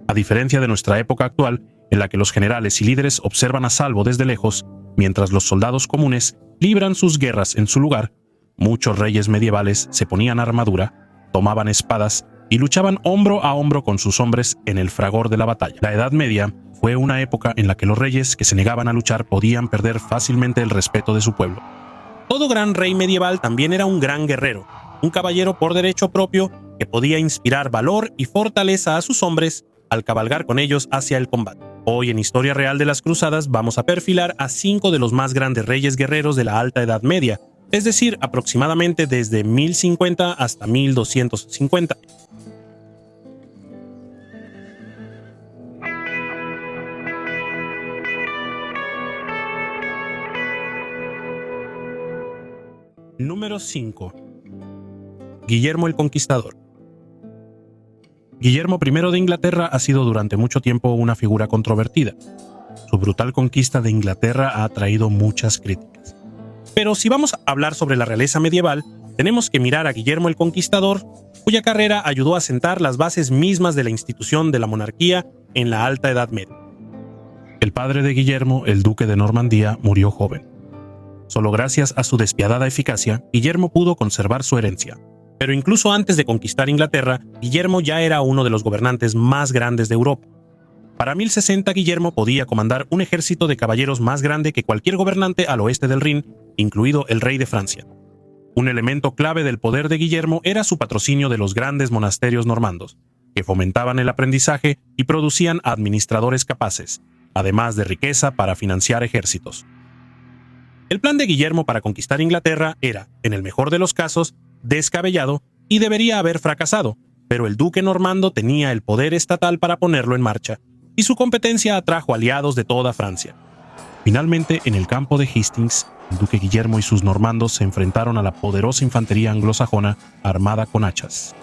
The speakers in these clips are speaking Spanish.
A diferencia de nuestra época actual, en la que los generales y líderes observan a salvo desde lejos, mientras los soldados comunes libran sus guerras en su lugar, muchos reyes medievales se ponían armadura, tomaban espadas y luchaban hombro a hombro con sus hombres en el fragor de la batalla. La Edad Media fue una época en la que los reyes que se negaban a luchar podían perder fácilmente el respeto de su pueblo. Todo gran rey medieval también era un gran guerrero, un caballero por derecho propio que podía inspirar valor y fortaleza a sus hombres al cabalgar con ellos hacia el combate. Hoy en Historia Real de las Cruzadas vamos a perfilar a 5 de los más grandes reyes guerreros de la Alta Edad Media, es decir, aproximadamente desde 1050 hasta 1250. Número 5. Guillermo el Conquistador. Guillermo I de Inglaterra ha sido durante mucho tiempo una figura controvertida. Su brutal conquista de Inglaterra ha atraído muchas críticas. Pero si vamos a hablar sobre la realeza medieval, tenemos que mirar a Guillermo el Conquistador, cuya carrera ayudó a sentar las bases mismas de la institución de la monarquía en la Alta Edad Media. El padre de Guillermo, el duque de Normandía, murió joven. Solo gracias a su despiadada eficacia, Guillermo pudo conservar su herencia. Pero incluso antes de conquistar Inglaterra, Guillermo ya era uno de los gobernantes más grandes de Europa. Para 1060, Guillermo podía comandar un ejército de caballeros más grande que cualquier gobernante al oeste del Rin, incluido el rey de Francia. Un elemento clave del poder de Guillermo era su patrocinio de los grandes monasterios normandos, que fomentaban el aprendizaje y producían administradores capaces, además de riqueza para financiar ejércitos. El plan de Guillermo para conquistar Inglaterra era, en el mejor de los casos, descabellado y debería haber fracasado, pero el duque normando tenía el poder estatal para ponerlo en marcha, y su competencia atrajo aliados de toda Francia. Finalmente, en el campo de Hastings, el duque Guillermo y sus normandos se enfrentaron a la poderosa infantería anglosajona armada con hachas.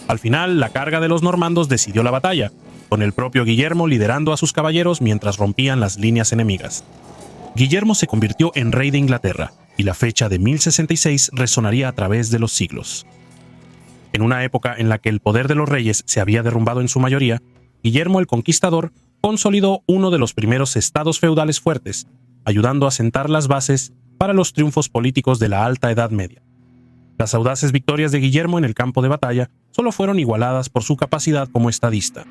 Al final, la carga de los normandos decidió la batalla, con el propio Guillermo liderando a sus caballeros mientras rompían las líneas enemigas. Guillermo se convirtió en rey de Inglaterra, y la fecha de 1066 resonaría a través de los siglos. En una época en la que el poder de los reyes se había derrumbado en su mayoría, Guillermo el Conquistador consolidó uno de los primeros estados feudales fuertes, ayudando a sentar las bases para los triunfos políticos de la Alta Edad Media. Las audaces victorias de Guillermo en el campo de batalla solo fueron igualadas por su capacidad como estadista.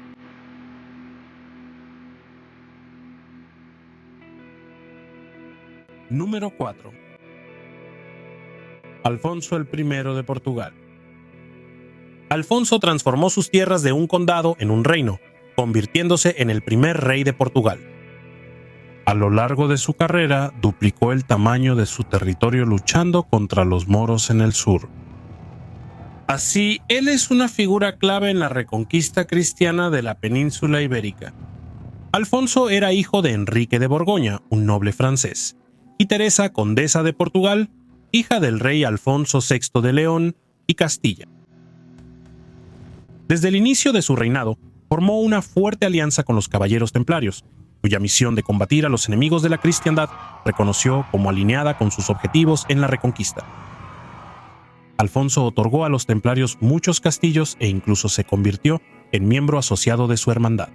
Número 4. Alfonso I de Portugal. Alfonso transformó sus tierras de un condado en un reino, convirtiéndose en el primer rey de Portugal. A lo largo de su carrera, duplicó el tamaño de su territorio luchando contra los moros en el sur. Así, él es una figura clave en la reconquista cristiana de la península ibérica. Alfonso era hijo de Enrique de Borgoña, un noble francés, y Teresa, condesa de Portugal, hija del rey Alfonso VI de León y Castilla. Desde el inicio de su reinado, formó una fuerte alianza con los caballeros templarios, cuya misión de combatir a los enemigos de la cristiandad reconoció como alineada con sus objetivos en la reconquista. Alfonso otorgó a los templarios muchos castillos e incluso se convirtió en miembro asociado de su hermandad.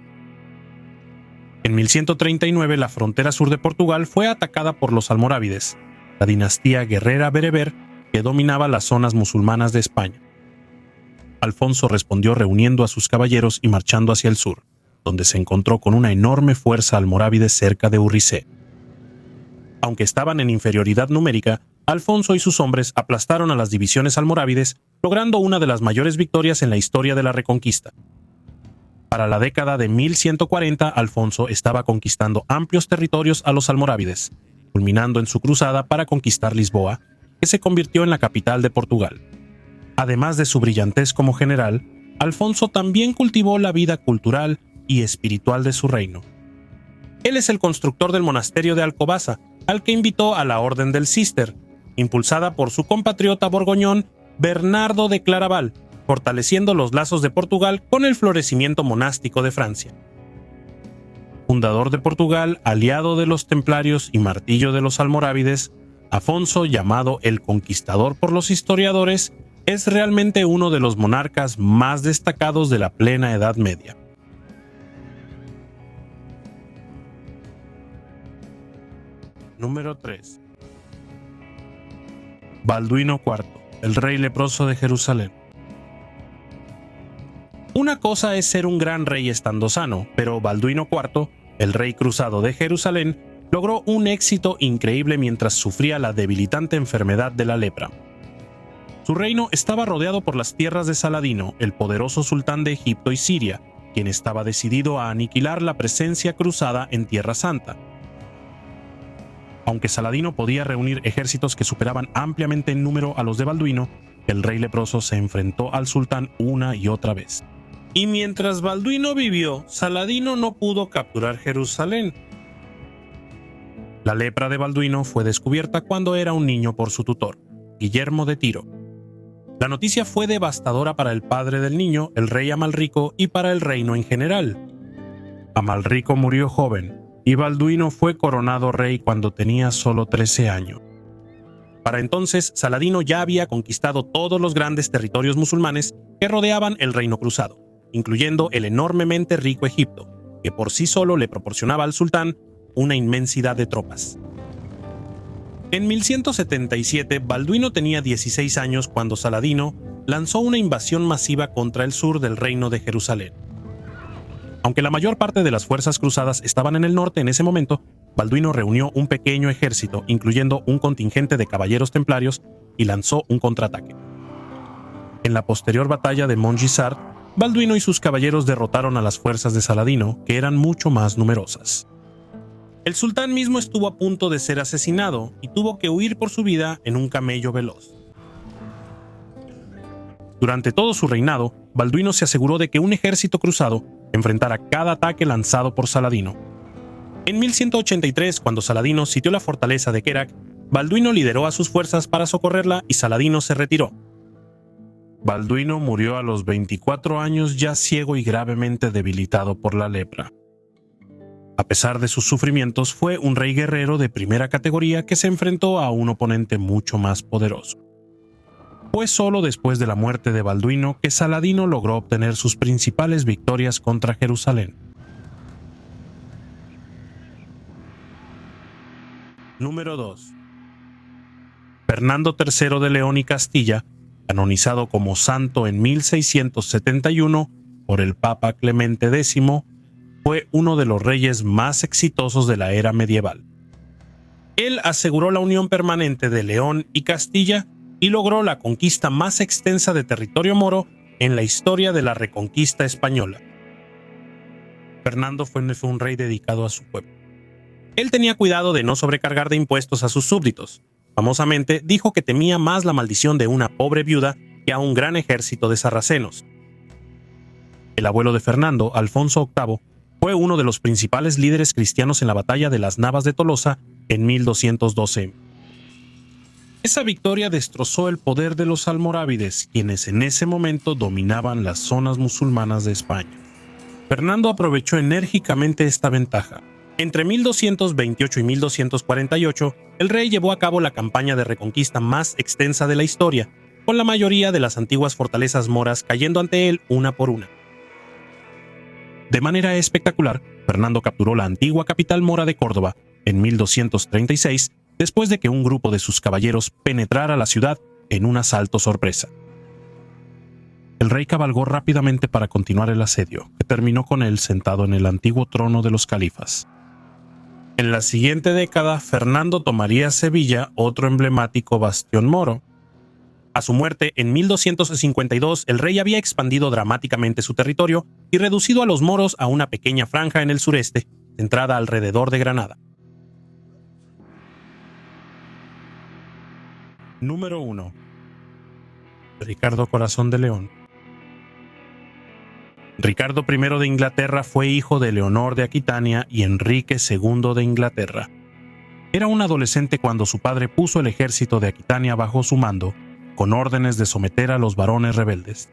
En 1139, la frontera sur de Portugal fue atacada por los almorávides, la dinastía guerrera bereber que dominaba las zonas musulmanas de España. Alfonso respondió reuniendo a sus caballeros y marchando hacia el sur, donde se encontró con una enorme fuerza almorávide cerca de Urrisé. Aunque estaban en inferioridad numérica, Alfonso y sus hombres aplastaron a las divisiones almorávides, logrando una de las mayores victorias en la historia de la Reconquista. Para la década de 1140, Alfonso estaba conquistando amplios territorios a los almorávides, culminando en su cruzada para conquistar Lisboa, que se convirtió en la capital de Portugal. Además de su brillantez como general, Alfonso también cultivó la vida cultural y espiritual de su reino. Él es el constructor del monasterio de Alcobaza, al que invitó a la Orden del Císter, impulsada por su compatriota borgoñón Bernardo de Claraval, fortaleciendo los lazos de Portugal con el florecimiento monástico de Francia. Fundador de Portugal, aliado de los templarios y martillo de los almorávides, Afonso, llamado el Conquistador por los historiadores, es realmente uno de los monarcas más destacados de la plena Edad Media. Número 3. Balduino IV, el rey leproso de Jerusalén. Una cosa es ser un gran rey estando sano, pero Balduino IV, el rey cruzado de Jerusalén, logró un éxito increíble mientras sufría la debilitante enfermedad de la lepra. Su reino estaba rodeado por las tierras de Saladino, el poderoso sultán de Egipto y Siria, quien estaba decidido a aniquilar la presencia cruzada en Tierra Santa. Aunque Saladino podía reunir ejércitos que superaban ampliamente en número a los de Balduino, el rey leproso se enfrentó al sultán una y otra vez. Y mientras Balduino vivió, Saladino no pudo capturar Jerusalén. La lepra de Balduino fue descubierta cuando era un niño por su tutor, Guillermo de Tiro. La noticia fue devastadora para el padre del niño, el rey Amalrico, y para el reino en general. Amalrico murió joven, y Balduino fue coronado rey cuando tenía solo 13 años. Para entonces, Saladino ya había conquistado todos los grandes territorios musulmanes que rodeaban el reino cruzado, incluyendo el enormemente rico Egipto, que por sí solo le proporcionaba al sultán una inmensidad de tropas. En 1177, Balduino tenía 16 años cuando Saladino lanzó una invasión masiva contra el sur del reino de Jerusalén. Aunque la mayor parte de las fuerzas cruzadas estaban en el norte en ese momento, Balduino reunió un pequeño ejército, incluyendo un contingente de caballeros templarios, y lanzó un contraataque. En la posterior batalla de Montgisart, Balduino y sus caballeros derrotaron a las fuerzas de Saladino, que eran mucho más numerosas. El sultán mismo estuvo a punto de ser asesinado y tuvo que huir por su vida en un camello veloz. Durante todo su reinado, Balduino se aseguró de que un ejército cruzado enfrentara cada ataque lanzado por Saladino. En 1183, cuando Saladino sitió la fortaleza de Kerak, Balduino lideró a sus fuerzas para socorrerla y Saladino se retiró. Balduino murió a los 24 años ya ciego y gravemente debilitado por la lepra. A pesar de sus sufrimientos, fue un rey guerrero de primera categoría que se enfrentó a un oponente mucho más poderoso. Fue solo después de la muerte de Balduino que Saladino logró obtener sus principales victorias contra Jerusalén. Número 2. Fernando III de León y Castilla, canonizado como santo en 1671 por el Papa Clemente X, fue uno de los reyes más exitosos de la era medieval. Él aseguró la unión permanente de León y Castilla y logró la conquista más extensa de territorio moro en la historia de la Reconquista española. Fernando fue un rey dedicado a su pueblo. Él tenía cuidado de no sobrecargar de impuestos a sus súbditos. Famosamente dijo que temía más la maldición de una pobre viuda que a un gran ejército de sarracenos. El abuelo de Fernando, Alfonso VIII, fue uno de los principales líderes cristianos en la batalla de las Navas de Tolosa en 1212. Esa victoria destrozó el poder de los almorávides, quienes en ese momento dominaban las zonas musulmanas de España. Fernando aprovechó enérgicamente esta ventaja. Entre 1228 y 1248, el rey llevó a cabo la campaña de reconquista más extensa de la historia, con la mayoría de las antiguas fortalezas moras cayendo ante él una por una. De manera espectacular, Fernando capturó la antigua capital mora de Córdoba en 1236, después de que un grupo de sus caballeros penetrara la ciudad en un asalto sorpresa. El rey cabalgó rápidamente para continuar el asedio, que terminó con él sentado en el antiguo trono de los califas. En la siguiente década, Fernando tomaría Sevilla, otro emblemático bastión moro. A su muerte, en 1252, el rey había expandido dramáticamente su territorio y reducido a los moros a una pequeña franja en el sureste, centrada alrededor de Granada. Número 1. Ricardo Corazón de León. Ricardo I de Inglaterra fue hijo de Leonor de Aquitania y Enrique II de Inglaterra. Era un adolescente cuando su padre puso el ejército de Aquitania bajo su mando, con órdenes de someter a los varones rebeldes.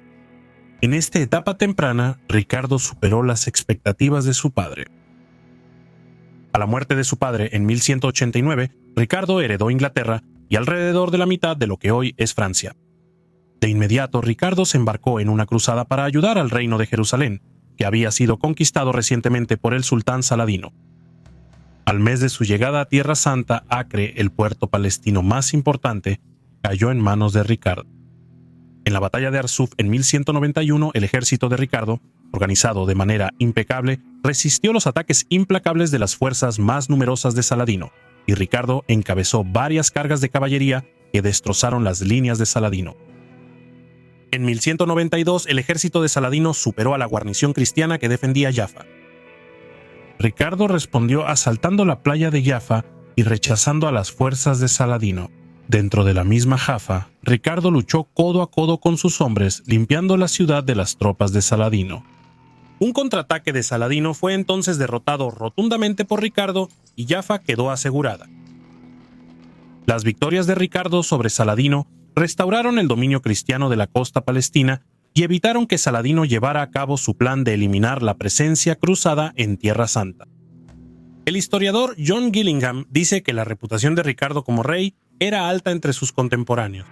En esta etapa temprana, Ricardo superó las expectativas de su padre. A la muerte de su padre en 1189, Ricardo heredó Inglaterra y alrededor de la mitad de lo que hoy es Francia. De inmediato, Ricardo se embarcó en una cruzada para ayudar al reino de Jerusalén, que había sido conquistado recientemente por el sultán Saladino. Al mes de su llegada a Tierra Santa, Acre, el puerto palestino más importante, cayó en manos de Ricardo. En la batalla de Arsuf en 1191, el ejército de Ricardo, organizado de manera impecable, resistió los ataques implacables de las fuerzas más numerosas de Saladino, y Ricardo encabezó varias cargas de caballería que destrozaron las líneas de Saladino. En 1192, el ejército de Saladino superó a la guarnición cristiana que defendía Jaffa. Ricardo respondió asaltando la playa de Jaffa y rechazando a las fuerzas de Saladino. Dentro de la misma Jaffa, Ricardo luchó codo a codo con sus hombres, limpiando la ciudad de las tropas de Saladino. Un contraataque de Saladino fue entonces derrotado rotundamente por Ricardo y Jaffa quedó asegurada. Las victorias de Ricardo sobre Saladino restauraron el dominio cristiano de la costa palestina y evitaron que Saladino llevara a cabo su plan de eliminar la presencia cruzada en Tierra Santa. El historiador John Gillingham dice que la reputación de Ricardo como rey era alta entre sus contemporáneos.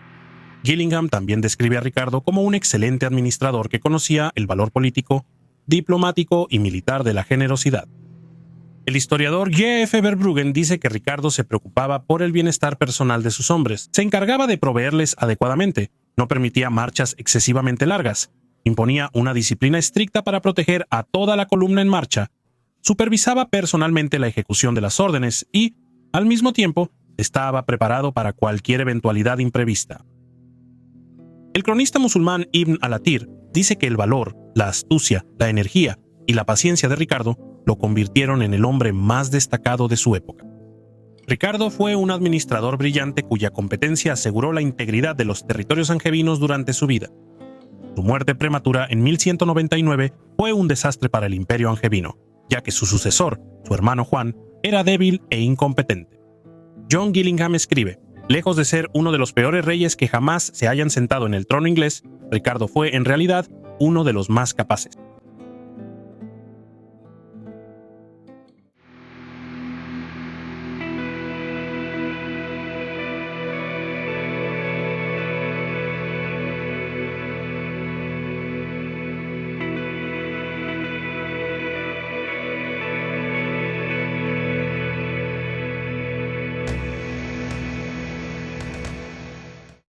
Gillingham también describe a Ricardo como un excelente administrador que conocía el valor político, diplomático y militar de la generosidad. El historiador J.F. Verbruggen dice que Ricardo se preocupaba por el bienestar personal de sus hombres, se encargaba de proveerles adecuadamente, no permitía marchas excesivamente largas, imponía una disciplina estricta para proteger a toda la columna en marcha, supervisaba personalmente la ejecución de las órdenes y, al mismo tiempo, estaba preparado para cualquier eventualidad imprevista. El cronista musulmán Ibn al-Athir dice que el valor, la astucia, la energía y la paciencia de Ricardo lo convirtieron en el hombre más destacado de su época. Ricardo fue un administrador brillante cuya competencia aseguró la integridad de los territorios angevinos durante su vida. Su muerte prematura en 1199 fue un desastre para el imperio angevino, ya que su sucesor, su hermano Juan, era débil e incompetente. John Gillingham escribe: lejos de ser uno de los peores reyes que jamás se hayan sentado en el trono inglés, Ricardo fue, en realidad, uno de los más capaces.